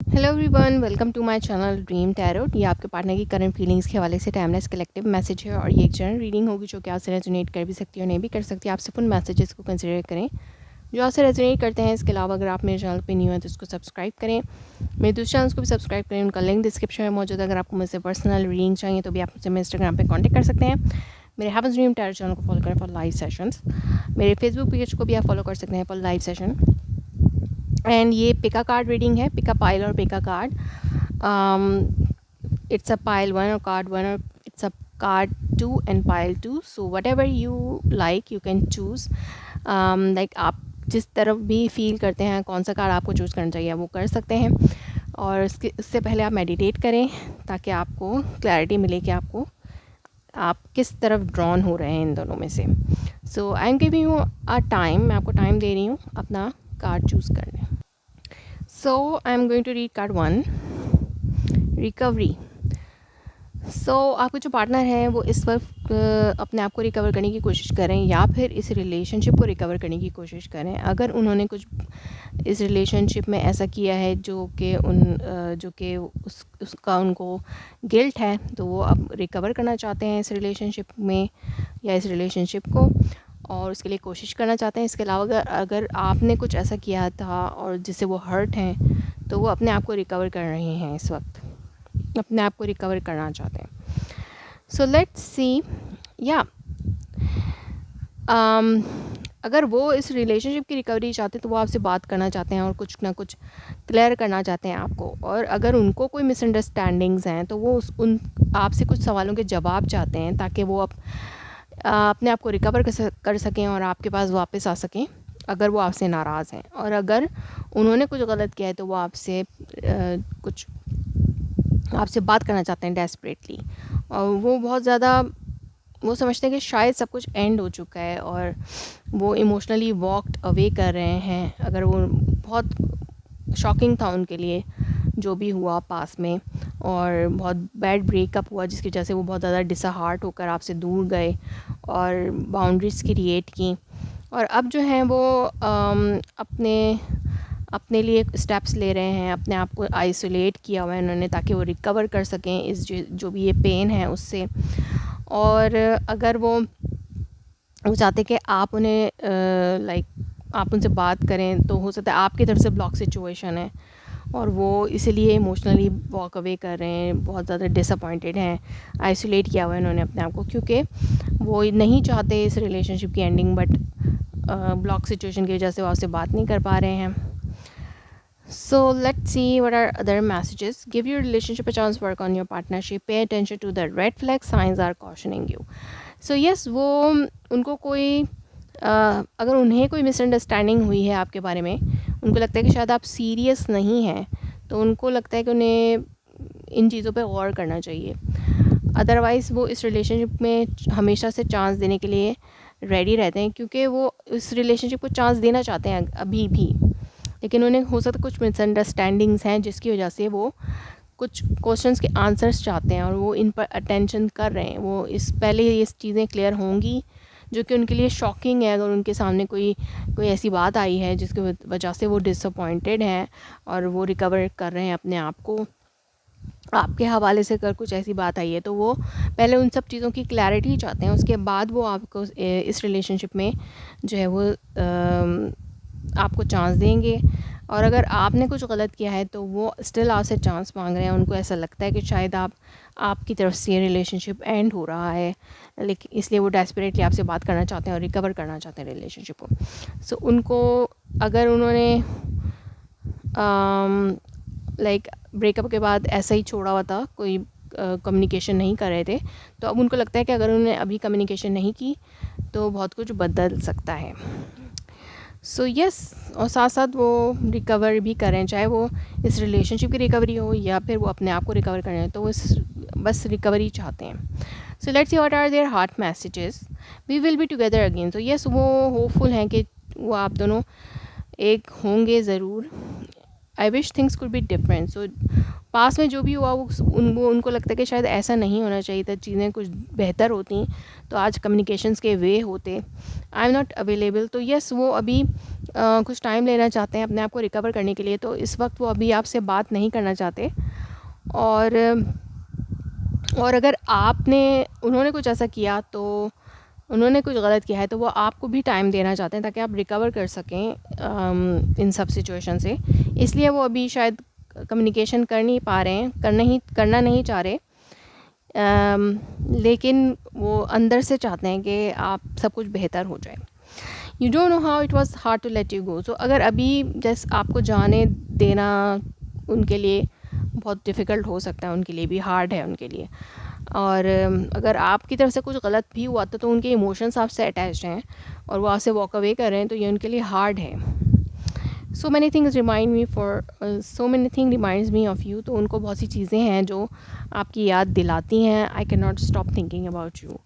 Hello everyone, welcome to my channel dream tarot. ये आपके partner की करंट फीलिंग्स के हवाले से टाइमलेस कलेक्टिव मैसेज है और ये एक जनरल रीडिंग होगी जो कि आपसे रेजोनेट कर भी सकती है और नहीं भी कर सकती। आप सिर्फ उन मैसेजेस को कंसिडर करें जो आपसे रेजोनेट करते हैं। इसके अलावा अगर आप मेरे चैनल पे न्यू हैं तो इसको सब्सक्राइब करें, मेरे दूसरे चैनल को भी सब्सक्राइब करें। उनका लिंक डिस्क्रिप्शन में मौजूद है। अगर आपको मुझसे पर्सनल रीडिंग चाहिए तो भी आप मुझसे मेरे इंस्टाग्राम पर कॉन्टैक्ट कर सकते हैं। मेरे हैवेंस ड्रीम टैरोट चैनल को फॉलो करें फॉर लाइव सेशंस। मेरे फेसबुक पेज को भी आप फॉलो कर सकते हैं फॉर लाइव सेशन। एंड ये पिका कार्ड रीडिंग है, पिका पाइल और पिका card. It's a pile 1 or card 1 or it's a card 2 and pile 2, so whatever you like you can choose. Like आप जिस तरफ भी फील करते हैं कौन सा कार्ड आपको चूज़ करना चाहिए वो कर सकते हैं। और इससे पहले आप मेडिटेट करें ताकि आपको क्लैरिटी मिले कि आप किस तरफ ड्रॉन हो रहे हैं इन दोनों में से। So I am giving you a time, मैं आपको टाइम दे रही हूँ अपना कार्ड चूज़ करने। So I am going to read card 1, recovery. आपके जो पार्टनर हैं वो इस वक्त अपने आप को रिकवर करने की कोशिश करें या फिर इस रिलेशनशिप को रिकवर करने की कोशिश करें। अगर उन्होंने कुछ इस रिलेशनशिप में ऐसा किया है जो कि उसका उनको गिल्ट है, तो वो अब रिकवर करना चाहते हैं इस रिलेशनशिप में या इस रिलेशनशिप को, और उसके लिए कोशिश करना चाहते हैं। इसके अलावा अगर आपने कुछ ऐसा किया था और जिससे वो हर्ट हैं, तो वो अपने आप को रिकवर कर रहे हैं, इस वक्त अपने आप को रिकवर करना चाहते हैं। सो लेट्स सी या अगर वो इस रिलेशनशिप की रिकवरी चाहते हैं तो वो आपसे बात करना चाहते हैं और कुछ ना कुछ क्लियर करना चाहते हैं आपको। और अगर उनको कोई मिसअंडरस्टैंडिंग्स हैं तो वो उन आपसे कुछ सवालों के जवाब चाहते हैं ताकि वो अपने आप को रिकवर कर सकें और आपके पास वापस आ सकें अगर वो आपसे नाराज़ हैं। और अगर उन्होंने कुछ गलत किया है तो वो आपसे बात करना चाहते हैं डेस्परेटली। और वो बहुत ज़्यादा वो समझते हैं कि शायद सब कुछ एंड हो चुका है और वो इमोशनली वॉकड अवे कर रहे हैं। अगर वो बहुत शॉकिंग था उनके लिए जो भी हुआ पास में, और बहुत बैड ब्रेकअप हुआ जिसकी वजह से वो बहुत ज़्यादा डिसहार्ट होकर आपसे दूर गए और बाउंड्रीज़ क्रिएट की। और अब जो हैं वो अपने लिए स्टेप्स ले रहे हैं, अपने आप को आइसोलेट किया हुआ है उन्होंने ताकि वो रिकवर कर सकें इस जो भी ये पेन है उससे। और अगर वो चाहते कि आप उन्हें आप उनसे बात करें तो हो सकता है आपकी तरफ से ब्लॉक सिचुएशन है और वो इसीलिए इमोशनली वॉक अवे कर रहे हैं, बहुत ज़्यादा डिसअपॉइंटेड हैं, आइसोलेट किया हुआ है उन्होंने अपने आप को, क्योंकि वो नहीं चाहते इस रिलेशनशिप की एंडिंग, बट ब्लॉक सिचुएशन की वजह से वो आपसे बात नहीं कर पा रहे हैं। So let's see what are other messages. Give your relationship a chance, work on your partnership, pay attention to the red flag signs are cautioning you. So yes, वो उनको अगर उन्हें कोई मिसअंडरस्टैंडिंग हुई है आपके बारे में, उनको लगता है कि शायद आप सीरियस नहीं हैं, तो उनको लगता है कि उन्हें इन चीज़ों पे गौर करना चाहिए। अदरवाइज़ वो इस रिलेशनशिप में हमेशा से चांस देने के लिए रेडी रहते हैं, क्योंकि वो इस रिलेशनशिप को चांस देना चाहते हैं अभी भी, लेकिन उन्हें हो सकता है कुछ मिसअंडरस्टैंडिंग्स हैं जिसकी वजह से वो कुछ क्वेश्चंस के आंसर्स चाहते हैं और वो इन पर अटेंशन कर रहे हैं। वो पहले ये चीज़ें क्लियर होंगी जो कि उनके लिए शॉकिंग है। अगर उनके सामने कोई ऐसी बात आई है जिसकी वजह से वो डिसअपॉइंटेड हैं और वो रिकवर कर रहे हैं अपने आप को आपके हवाले से, अगर कुछ ऐसी बात आई है तो वो पहले उन सब चीज़ों की क्लैरिटी चाहते हैं, उसके बाद वो आपको इस रिलेशनशिप में जो है वो आपको चांस देंगे। और अगर आपने कुछ गलत किया है तो वो स्टिल आपसे चांस मांग रहे हैं। उनको ऐसा लगता है कि शायद आपकी तरफ से ये रिलेशनशिप एंड हो रहा है, लेकिन इसलिए वो डेस्परेटली आपसे बात करना चाहते हैं और रिकवर करना चाहते हैं रिलेशनशिप को। सो उनको अगर उन्होंने ब्रेकअप के बाद ऐसा ही छोड़ा हुआ था, कोई कम्युनिकेशन नहीं कर रहे थे, तो अब उनको लगता है कि अगर उन्होंने अभी कम्युनिकेशन नहीं की तो बहुत कुछ बदल सकता है। सो यस, और साथ साथ वो रिकवर भी करें, चाहे वो इस रिलेशनशिप की रिकवरी हो या फिर वो अपने आप को रिकवर करें, तो वो बस रिकवरी चाहते हैं। So let's see what are their heart messages. We will be together again. तो यस, वो होपफुल हैं कि वो आप दोनों एक होंगे ज़रूर। I wish things could be different. So पास में जो भी हुआ वो उनको लगता है कि शायद ऐसा नहीं होना चाहिए था, चीज़ें कुछ बेहतर होती तो आज कम्युनिकेशंस के वे होते। I am not available. तो यस, वो अभी कुछ टाइम लेना चाहते हैं अपने आप को रिकवर करने के लिए, तो इस वक्त वो अभी आपसे बात नहीं करना चाहते। और अगर उन्होंने कुछ ऐसा किया, तो उन्होंने कुछ गलत किया है, तो वो आपको भी टाइम देना चाहते हैं ताकि आप रिकवर कर सकें इन सब सिचुएशन से। इसलिए वो अभी शायद कम्युनिकेशन कर नहीं पा रहे हैं, करना नहीं चाह रहे, लेकिन वो अंदर से चाहते हैं कि आप सब कुछ बेहतर हो जाए। You don't know how it was hard to let you go. So अगर अभी जैसे आपको जाने देना उनके लिए बहुत डिफ़िकल्ट हो सकता है, उनके लिए भी हार्ड है उनके लिए। और अगर आपकी तरफ से कुछ गलत भी हुआ तो उनके इमोशंस आपसे अटैच्ड हैं और वो आपसे वॉक अवे कर रहे हैं, तो ये उनके लिए हार्ड है। So many things reminds me of you. तो उनको बहुत सी चीज़ें हैं जो आपकी याद दिलाती हैं, I can not stop thinking about you.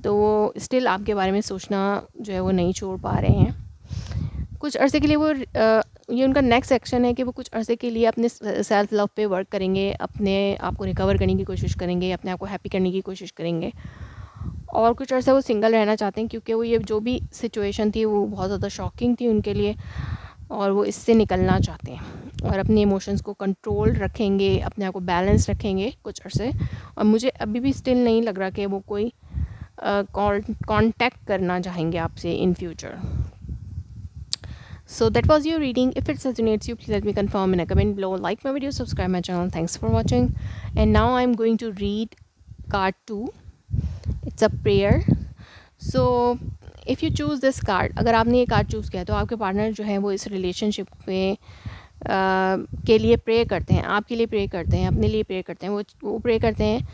तो वो स्टिल आपके बारे में सोचना जो है वो नहीं छोड़ पा रहे हैं। कुछ अरसे के लिए वो ये उनका नेक्स्ट एक्शन है कि वो कुछ अरसे के लिए अपने सेल्फ लव पे वर्क करेंगे, अपने आप को रिकवर करने की कोशिश करेंगे, अपने आप को हैप्पी करने की कोशिश करेंगे। और कुछ अरसे वो सिंगल रहना चाहते हैं, क्योंकि वो ये जो भी सिचुएशन थी वो बहुत ज़्यादा शॉकिंग थी उनके लिए, और वो इससे निकलना चाहते हैं और अपने इमोशंस को कंट्रोल रखेंगे, अपने आप को बैलेंस रखेंगे कुछ अरसे। और मुझे अभी भी स्टिल नहीं लग रहा कि वो कोई कांटेक्ट करना चाहेंगे आपसे in future. So that was your reading. If it resonates you, please let me confirm in a comment below. Like my video, subscribe my channel. Thanks for watching. And now I'm going to read card 2. It's a prayer. So if you choose this card, अगर आपने ये card choose किया तो आपके partner जो है वो इस रिलेशनशिप में के लिए प्रे करते हैं, आपके लिए प्रे करते हैं, अपने लिए प्रे करते हैं। वो प्रे करते हैं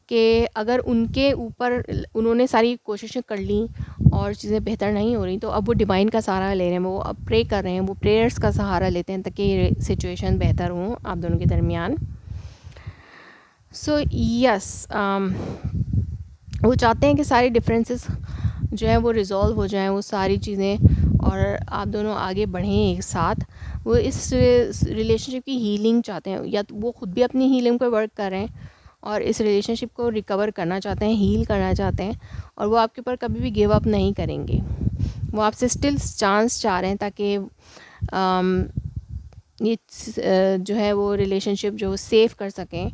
कि अगर उनके ऊपर उन्होंने सारी कोशिशें कर ली और चीज़ें बेहतर नहीं हो रही, तो अब वो डिवाइन का सहारा ले रहे हैं, वो अब प्रे कर रहे हैं, वो प्रेयर्स का सहारा लेते हैं ताकि ये सिचुएशन बेहतर हो आप दोनों के दरमियान। सो यस, वो चाहते हैं कि सारे डिफरेंसेस जो है वो रिज़ॉल्व हो जाएं, वो सारी चीज़ें, और आप दोनों आगे बढ़ें एक साथ। वो इस रिलेशनशिप की हीलिंग चाहते हैं, या वो खुद भी अपनी हीलिंग पर वर्क कर रहे हैं और इस रिलेशनशिप को रिकवर करना चाहते हैं, हील करना चाहते हैं, और वो आपके ऊपर कभी भी गिव अप नहीं करेंगे। वो आपसे स्टिल चांस चाह रहे हैं ताकि ये जो है वो रिलेशनशिप जो सेव कर सकें।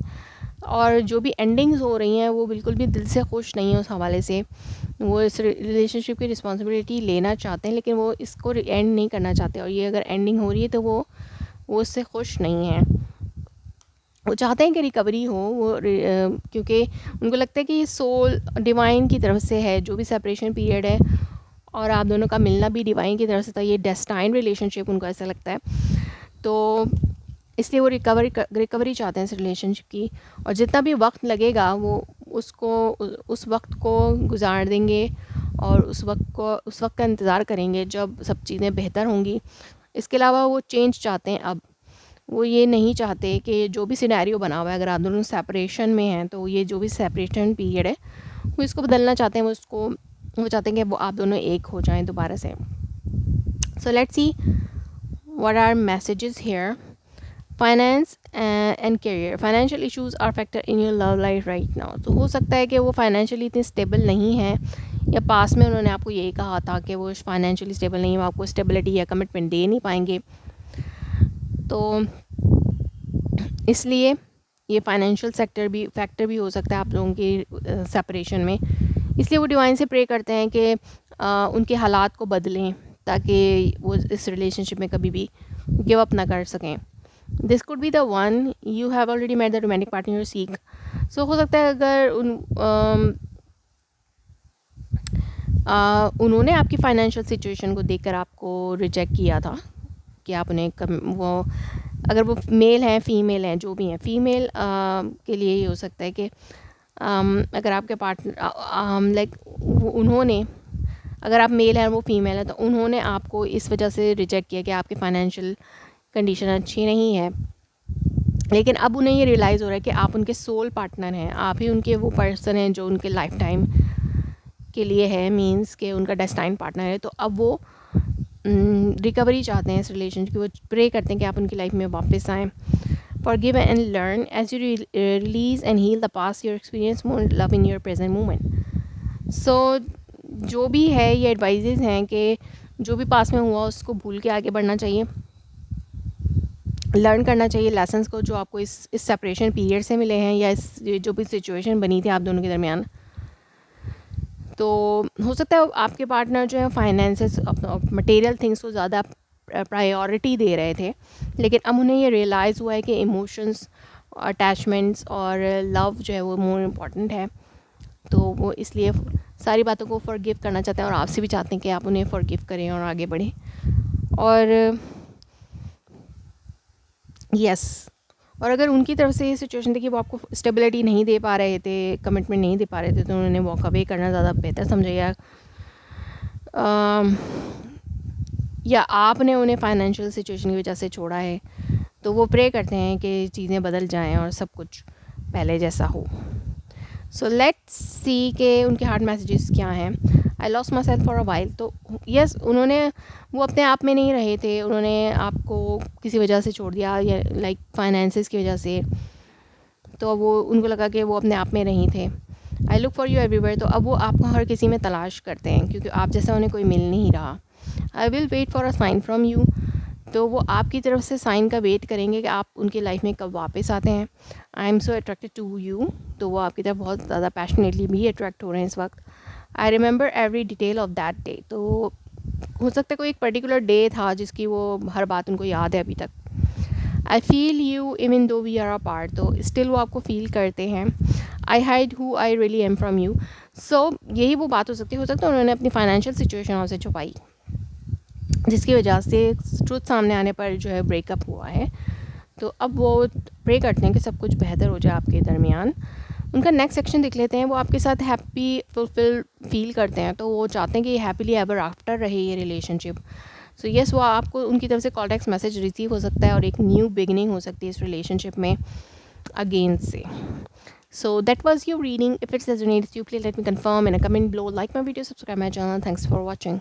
और जो भी एंडिंग्स हो रही हैं वो बिल्कुल भी दिल से खुश नहीं है उस हवाले से। वो इस रिलेशनशिप की रिस्पॉन्सिबिलिटी लेना चाहते हैं, लेकिन वो इसको एंड नहीं करना चाहते, और ये अगर एंडिंग हो रही है तो वो इससे खुश नहीं हैं। वो चाहते हैं कि रिकवरी हो, वो क्योंकि उनको लगता है कि ये सोल डिवाइन की तरफ से है, जो भी सेपरेशन पीरियड है और आप दोनों का मिलना भी डिवाइन की तरफ से था, ये डेस्टाइन रिलेशनशिप उनको ऐसा लगता है। तो इसलिए वो रिकवरी चाहते हैं इस रिलेशनशिप की, और जितना भी वक्त लगेगा वो उस वक्त को गुजार देंगे और उस वक्त का इंतज़ार करेंगे जब सब चीज़ें बेहतर होंगी। इसके अलावा वो चेंज चाहते हैं। अब वो ये नहीं चाहते कि जो भी सिनेरियो बना हुआ है, अगर आप दोनों सेपरेशन में हैं, तो ये जो भी सेपरेशन पीरियड है वो इसको बदलना चाहते हैं। वो चाहते हैं कि वो आप दोनों एक हो जाएं दोबारा से। So let's see what are messages here. Finance and career. Financial issues are factor in your love life right now. तो हो सकता है कि वो फाइनेंशियली इतने स्टेबल नहीं है, या पास में उन्होंने आपको यही कहा था कि वो फाइनेंशियली स्टेबल नहीं है, वो आपको स्टेबिलिटी या कमिटमेंट दे नहीं पाएंगे। तो इसलिए ये फाइनेंशियल फैक्टर भी हो सकता है आप लोगों की सेपरेशन में। इसलिए वो डिवाइन से प्रे करते हैं कि उनके हालात को बदलें ताकि वो इस रिलेशनशिप में कभी भी गिव अप ना कर सकें। This could be the one you have already met the romantic partner you seek. So हो सकता है अगर उन्होंने आपकी फाइनेंशियल सिचुएशन को देखकर आपको रिजेक्ट किया था कि आप उन्हें अगर वो मेल हैं फीमेल हैं, जो भी हैं, फीमेल के लिए ये हो सकता है कि अगर आपके पार्टनर लाइक उन्होंने, अगर आप मेल हैं और वो फीमेल है, तो उन्होंने आपको इस वजह से रिजेक्ट किया कि आपकी फाइनेंशियल कंडीशन अच्छी नहीं है। लेकिन अब उन्हें ये रियलाइज़ हो रहा है कि आप उनके सोल पार्टनर हैं, आप ही उनके वो पर्सन हैं जो उनके लाइफ टाइम के लिए है, मींस के उनका डेस्टाइन पार्टनर है। तो अब वो रिकवरी चाहते हैं इस रिलेशनशिप की। वो प्रे करते हैं कि आप उनकी लाइफ में वापस आएँ। Forgive and learn as you release and heal the past, you experience more love in your present moment. So जो भी है ये एडवाइजेज़ हैं कि जो भी पास में हुआ उसको भूल के आगे बढ़ना चाहिए, लर्न करना चाहिए लेसन्स को जो आपको इस सेपरेशन पीरियड से मिले हैं, या इस जो भी सिचुएशन बनी थी आप दोनों के दरमियान। तो हो सकता है आपके पार्टनर जो है फाइनेंसेस, मटेरियल थिंग्स को ज़्यादा प्रायोरिटी दे रहे थे, लेकिन अब उन्हें ये रियलाइज़ हुआ है कि इमोशंस, अटैचमेंट्स और लव जो है वो मोर इम्पॉर्टेंट है। तो वो इसलिए सारी बातों को फॉरगिव करना चाहते हैं, और आपसे भी चाहते हैं कि आप उन्हें फॉरगिव करें और आगे बढ़ें। और यस, और अगर उनकी तरफ से ये सिचुएशन थी कि वो आपको स्टेबिलिटी नहीं दे पा रहे थे, कमिटमेंट नहीं दे पा रहे थे, तो उन्होंने वॉक अवे करना ज़्यादा बेहतर समझा, या आपने उन्हें फाइनेंशियल सिचुएशन की वजह से छोड़ा है, तो वो प्रे करते हैं कि चीज़ें बदल जाएं और सब कुछ पहले जैसा हो। सो लेट्स सी के उनके हार्ट मैसेजेस क्या हैं। I lost my self for a while. तो यस, उन्होंने, वो अपने आप में नहीं रहे थे, उन्होंने आपको किसी वजह से छोड़ दिया, या लाइक फाइनेंसेस की वजह से, तो वो उनको लगा कि वो अपने आप में नहीं थे। I look for you everywhere, तो अब वो आपको हर किसी में तलाश करते हैं, क्योंकि आप जैसा उन्हें कोई मिल नहीं रहा। I will wait for a sign from you, तो वो आपकी तरफ से साइन का वेट करेंगे कि आप उनकी लाइफ में कब वापस आते हैं। I am so attracted to you, तो वो आपकी तरफ बहुत ज़्यादा पैशनेटली भी अट्रैक्ट हो रहे हैं इस वक्त। I remember every detail of that day, तो हो सकता है कोई एक पर्टिकुलर डे था जिसकी वो हर बात उनको याद है अभी तक। I feel you even though we are a part, तो स्टिल वो आपको फील करते हैं। I hide who I really am from you, so यही वो बात हो सकती है उन्होंने अपनी फाइनेंशियल सिचुएशन आपसे छुपाई, जिसकी वजह से ट्रुथ सामने आने पर जो है ब्रेकअप हुआ है। तो अब वो प्रे करते हैं कि सब कुछ बेहतर हो जाए आपके दरमियान। उनका नेक्स्ट सेक्शन देख लेते हैं। वो आपके साथ हैप्पी फुलफिल फील करते हैं, तो वो चाहते हैं कि हैप्पीली एवर आफ्टर रहे ये रिलेशनशिप। सो यस, वो आपको उनकी तरफ से कॉन्टेक्ट मैसेज रिसीव हो सकता है और एक न्यू बिगनिंग हो सकती है इस रिलेशनशिप में अगेन से। So that was your reading. If it's resonates you, please let me confirm in a comment below. Like my video, subscribe my channel. Thanks for watching.